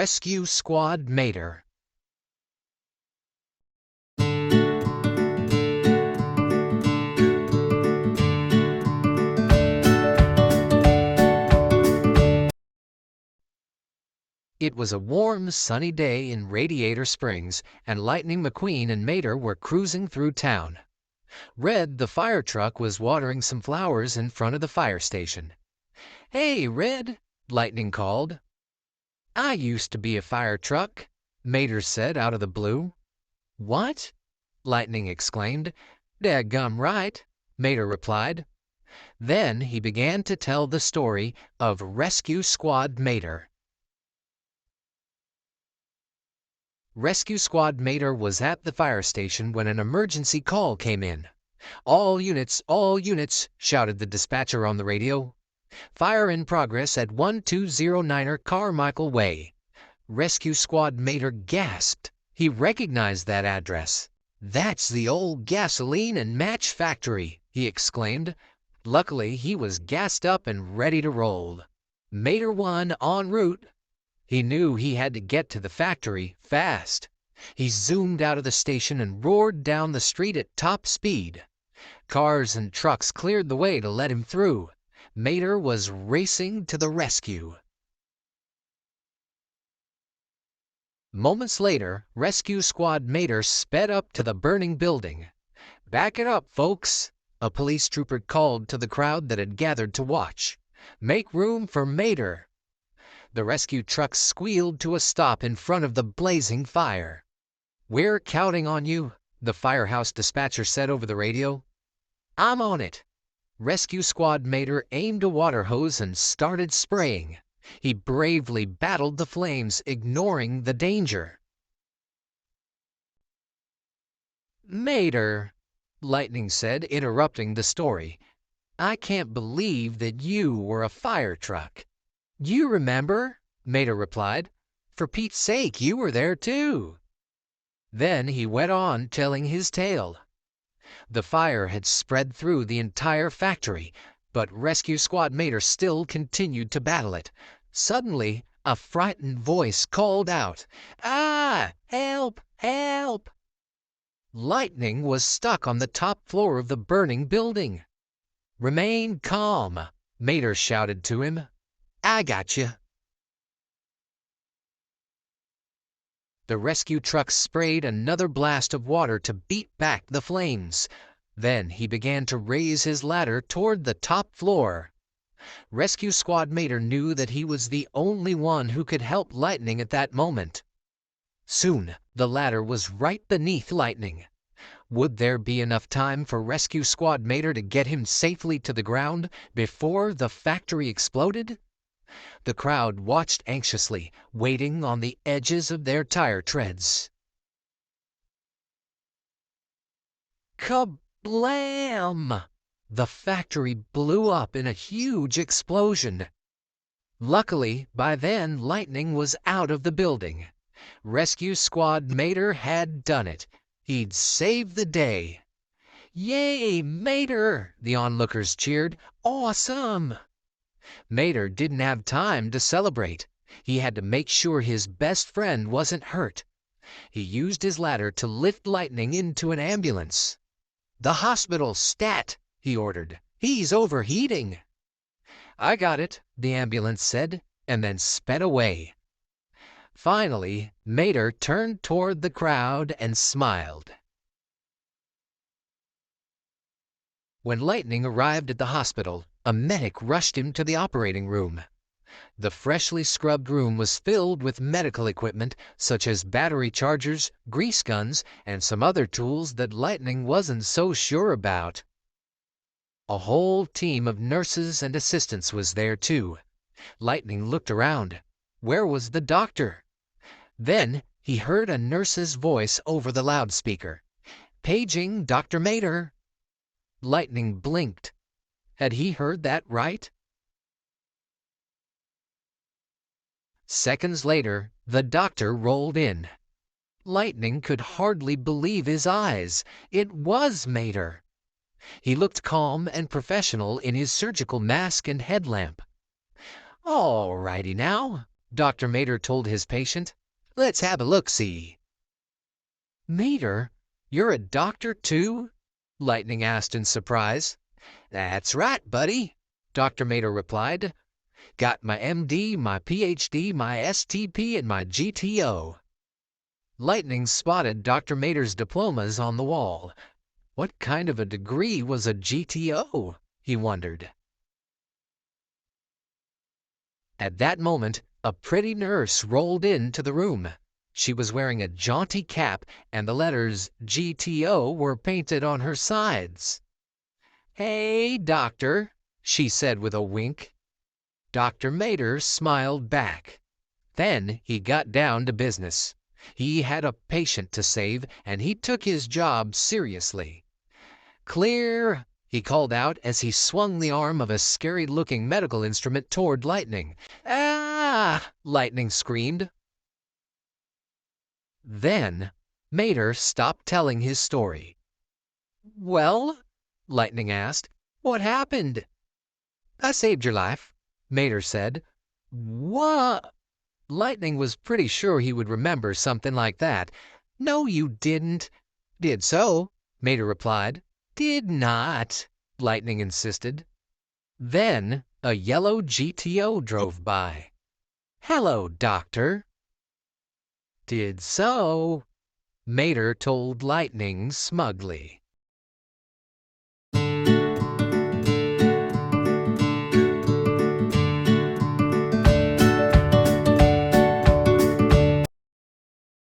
Rescue Squad Mater. It was a warm, sunny day in Radiator Springs, and Lightning McQueen and Mater were cruising through town. Red, the fire truck, was watering some flowers in front of the fire station. "Hey, Red," Lightning called. "I used to be a fire truck," Mater said out of the blue. "What?" Lightning exclaimed. "Dadgum right," Mater replied. Then he began to tell the story of Rescue Squad Mater. Rescue Squad Mater was at the fire station when an emergency call came in. All units, shouted the dispatcher on the radio. "Fire in progress at 1209 Carmichael Way." Rescue Squad Mater gasped. He recognized that address. "That's the old gasoline and match factory," he exclaimed. Luckily, he was gassed up and ready to roll. Mater 1 en route. He knew he had to get to the factory fast. He zoomed out of the station and roared down the street at top speed. Cars and trucks cleared the way to let him through. Mater was racing to the rescue. Moments later, Rescue Squad Mater sped up to the burning building. "Back it up, folks," a police trooper called to the crowd that had gathered to watch. "Make room for Mater." The rescue truck squealed to a stop in front of the blazing fire. "We're counting on you," the firehouse dispatcher said over the radio. "I'm on it." Rescue Squad Mater aimed a water hose and started spraying. He bravely battled the flames, ignoring the danger. "Mater," Lightning said, interrupting the story, "I can't believe that you were a fire truck." "You remember," Mater replied. "For Pete's sake, you were there too." Then he went on telling his tale. The fire had spread through the entire factory, but Rescue Squad Mater still continued to battle it. Suddenly, a frightened voice called out, "Ah! Help! Help!" Lightning was stuck on the top floor of the burning building. "Remain calm," Mater shouted to him. "I got you." The rescue truck sprayed another blast of water to beat back the flames. Then he began to raise his ladder toward the top floor. Rescue Squad Mater knew that he was the only one who could help Lightning at that moment. Soon, the ladder was right beneath Lightning. Would there be enough time for Rescue Squad Mater to get him safely to the ground before the factory exploded? The crowd watched anxiously, waiting on the edges of their tire treads. Kablam! The factory blew up in a huge explosion. Luckily, by then, Lightning was out of the building. Rescue Squad Mater had done it. He'd saved the day. "Yay, Mater!" the onlookers cheered. "Awesome!" Mater didn't have time to celebrate. He had to make sure his best friend wasn't hurt. He used his ladder to lift Lightning into an ambulance. "The hospital, stat!" he ordered. "He's overheating." "I got it," the ambulance said, and then sped away. Finally, Mater turned toward the crowd and smiled. When Lightning arrived at the hospital, a medic rushed him to the operating room. The freshly scrubbed room was filled with medical equipment such as battery chargers, grease guns, and some other tools that Lightning wasn't so sure about. A whole team of nurses and assistants was there too. Lightning looked around. Where was the doctor? Then he heard a nurse's voice over the loudspeaker. "Paging Dr. Mater." Lightning blinked. Had he heard that right? Seconds later, the doctor rolled in. Lightning could hardly believe his eyes. It was Mater. He looked calm and professional in his surgical mask and headlamp. "All righty now," Dr. Mater told his patient. "Let's have a look-see." "Mater, you're a doctor too?" Lightning asked in surprise. "That's right, buddy," Dr. Mater replied. "Got my MD, my PhD, my STP, and my GTO." Lightning spotted Dr. Mater's diplomas on the wall. What kind of a degree was a GTO, he wondered. At that moment, a pretty nurse rolled into the room. She was wearing a jaunty cap, and the letters GTO were painted on her sides. "Hey, doctor," she said with a wink. Dr. Mater smiled back. Then he got down to business. He had a patient to save, and he took his job seriously. "Clear!" he called out as he swung the arm of a scary-looking medical instrument toward Lightning. "Ah!" Lightning screamed. Then Mater stopped telling his story. "Well?" Lightning asked. "What happened?" "I saved your life," Mater said. "What?" Lightning was pretty sure he would remember something like that. "No, you didn't." "Did so," Mater replied. "Did not," Lightning insisted. Then a yellow GTO drove by. "Hello, doctor." "Did so," Mater told Lightning smugly.